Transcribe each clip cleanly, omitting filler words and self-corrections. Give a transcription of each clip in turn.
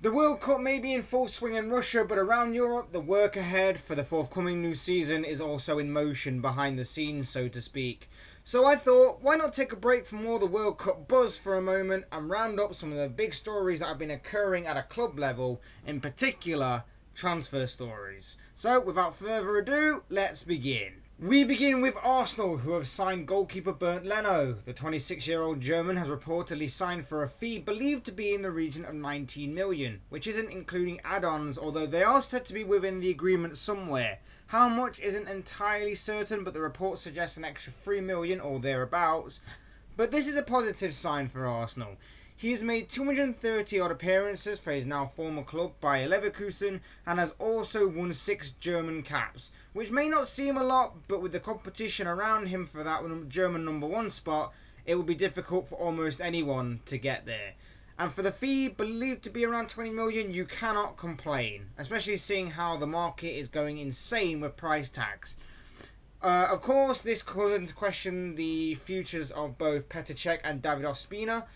The World Cup may be in full swing in Russia, but around Europe, the work ahead for the forthcoming new season is also in motion behind the scenes, so to speak. So I thought, why not take a break from all the World Cup buzz for a moment and round up some of the big stories that have been occurring at a club level, in particular, transfer stories. So without further ado, let's begin. We begin with Arsenal, who have signed goalkeeper Bernd Leno. The 26-year-old German has reportedly signed for a fee believed to be in the region of 19 million, which isn't including add-ons, although they are said to be within the agreement somewhere. How much isn't entirely certain, but the report suggests an extra 3 million or thereabouts. But this is a positive sign for Arsenal. He has made 230 odd appearances for his now former club Bayer Leverkusen and has also won 6 German caps, which may not seem a lot, but with the competition around him for that German number 1 spot, it will be difficult for almost anyone to get there. And for the fee, believed to be around 20 million, you cannot complain, especially seeing how the market is going insane with price tags. Of course, this calls into question the futures of both Petr Cech and David Ospina.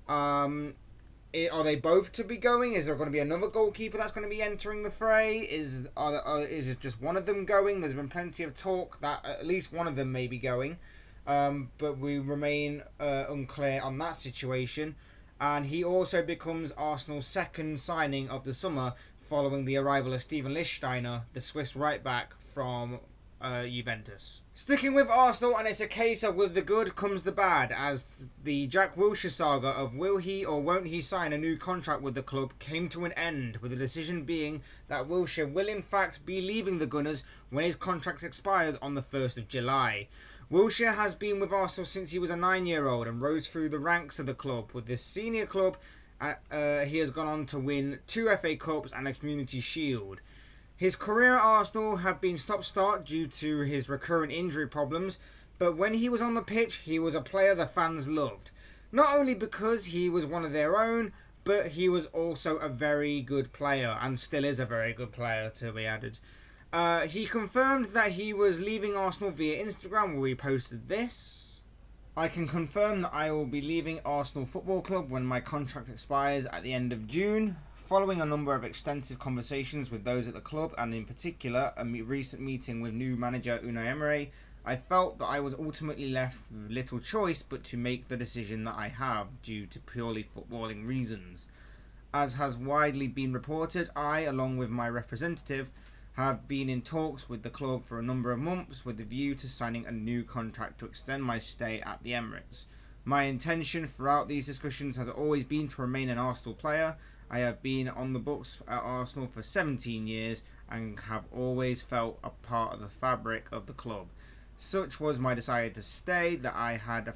Are they both to be going? Is there going to be another goalkeeper that's going to be entering the fray? Is it just one of them going? There's been plenty of talk that at least one of them may be going, but we remain unclear on that situation. And he also becomes Arsenal's second signing of the summer following the arrival of Steven Lichtsteiner, the Swiss right-back from Juventus. Sticking with Arsenal, and it's a case of with the good comes the bad, as the Jack Wilshire saga of will he or won't he sign a new contract with the club came to an end, with the decision being that Wilshire will in fact be leaving the Gunners when his contract expires on the 1st of July. Wilshire has been with Arsenal since he was a 9-year-old and rose through the ranks of the club. With this senior club, he has gone on to win 2 FA Cups and a Community Shield. His career at Arsenal had been stop-start due to his recurrent injury problems, but when he was on the pitch, he was a player the fans loved. Not only because he was one of their own, but he was also a very good player, and still is a very good player, to be added. He confirmed that he was leaving Arsenal via Instagram, where he posted this. I can confirm that I will be leaving Arsenal Football Club when my contract expires at the end of June. Following a number of extensive conversations with those at the club, and in particular a recent meeting with new manager Unai Emery, I felt that I was ultimately left with little choice but to make the decision that I have due to purely footballing reasons. As has widely been reported, I, along with my representative, have been in talks with the club for a number of months with the view to signing a new contract to extend my stay at the Emirates. My intention throughout these discussions has always been to remain an Arsenal player. I have been on the books at Arsenal for 17 years and have always felt a part of the fabric of the club. Such was my desire to stay that I had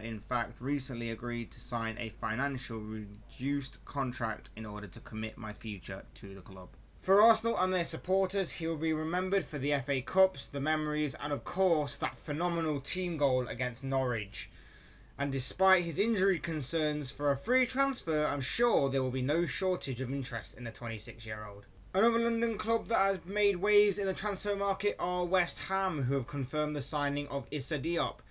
in fact recently agreed to sign a financial reduced contract in order to commit my future to the club. For Arsenal and their supporters, he will be remembered for the FA Cups, the memories, and of course that phenomenal team goal against Norwich. And despite his injury concerns for a free transfer, I'm sure there will be no shortage of interest in the 26-year-old. Another London club that has made waves in the transfer market are West Ham, who have confirmed the signing of Issa Diop.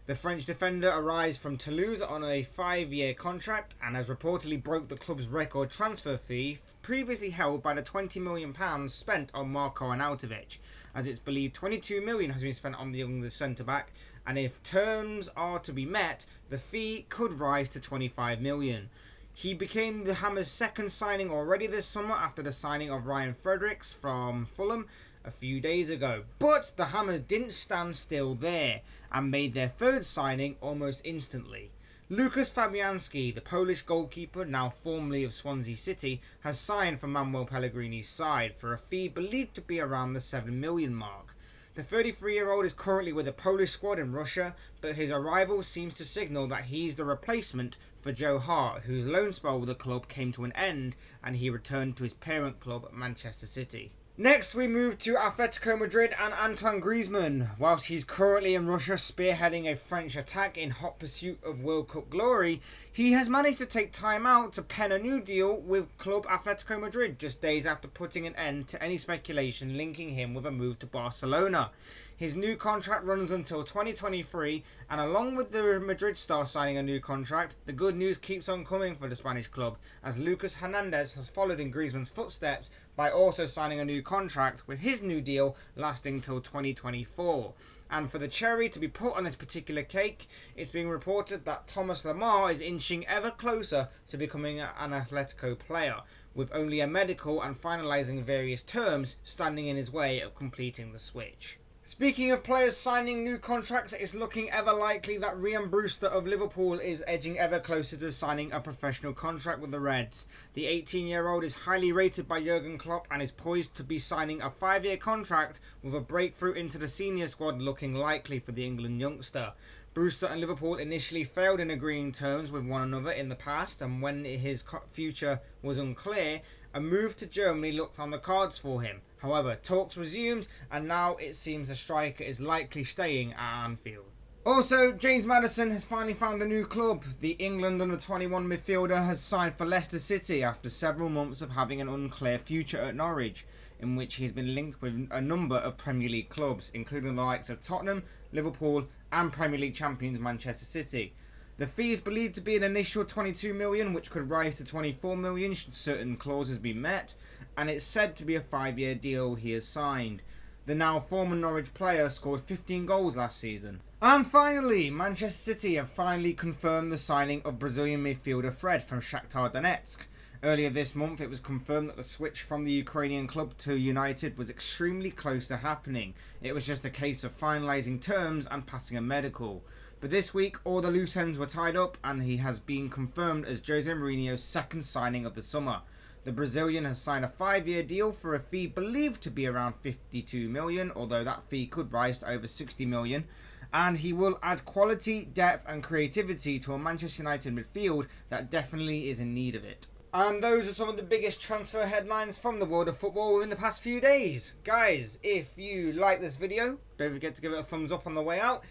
The French defender arrives from Toulouse on a 5-year contract and has reportedly broke the club's record transfer fee previously held by the £20 million spent on Marko Arnautovic, as it's believed £22 million has been spent on the young centre-back, and if terms are to be met, the fee could rise to £25 million. He became the Hammers' second signing already this summer after the signing of Ryan Fredericks from Fulham a few days ago. But the Hammers didn't stand still there and made their third signing almost instantly. Lukas Fabianski, the Polish goalkeeper, now formerly of Swansea City, has signed for Manuel Pellegrini's side for a fee believed to be around the 7 million mark. The 33-year-old is currently with the Polish squad in Russia, but his arrival seems to signal that he's the replacement for Joe Hart, whose loan spell with the club came to an end and he returned to his parent club, Manchester City. Next, we move to Atletico Madrid and Antoine Griezmann. Whilst he's currently in Russia spearheading a French attack in hot pursuit of World Cup glory, he has managed to take time out to pen a new deal with club Atletico Madrid just days after putting an end to any speculation linking him with a move to Barcelona. His new contract runs until 2023, and along with the Madrid star signing a new contract, the good news keeps on coming for the Spanish club, as Lucas Hernandez has followed in Griezmann's footsteps by also signing a new contract, with his new deal lasting till 2024. And for the cherry to be put on this particular cake, it's being reported that Thomas Lemar is inching ever closer to becoming an Atletico player, with only a medical and finalising various terms standing in his way of completing the switch. Speaking of players signing new contracts, it's looking ever likely that Ryan Brewster of Liverpool is edging ever closer to signing a professional contract with the Reds. The 18-year-old is highly rated by Jurgen Klopp and is poised to be signing a 5-year contract, with a breakthrough into the senior squad looking likely for the England youngster. Brewster and Liverpool initially failed in agreeing terms with one another in the past, and when his future was unclear, a move to Germany looked on the cards for him. However, talks resumed, and now it seems the striker is likely staying at Anfield. Also, James Madison has finally found a new club. The England under-21 midfielder has signed for Leicester City after several months of having an unclear future at Norwich, in which he's been linked with a number of Premier League clubs, including the likes of Tottenham, Liverpool and Premier League champions Manchester City. The fee is believed to be an initial 22 million, which could rise to 24 million should certain clauses be met, and it's said to be a 5-year deal he has signed. The now former Norwich player scored 15 goals last season. And finally, Manchester City have finally confirmed the signing of Brazilian midfielder Fred from Shakhtar Donetsk. Earlier this month, it was confirmed that the switch from the Ukrainian club to United was extremely close to happening. It was just a case of finalising terms and passing a medical. But this week, all the loose ends were tied up, and he has been confirmed as Jose Mourinho's second signing of the summer. The Brazilian has signed a 5-year deal for a fee believed to be around 52 million, although that fee could rise to over 60 million. And he will add quality, depth and creativity to a Manchester United midfield that definitely is in need of it. And those are some of the biggest transfer headlines from the world of football within the past few days. Guys, if you like this video, don't forget to give it a thumbs up on the way out.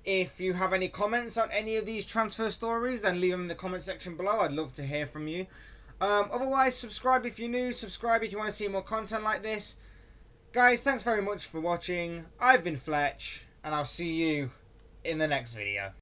If you have any comments on any of these transfer stories, then leave them in the comment section below. I'd love to hear from you. Otherwise, subscribe if you're new. Subscribe if you want to see more content like this. Guys, thanks very much for watching. I've been Fletch, and I'll see you in the next video.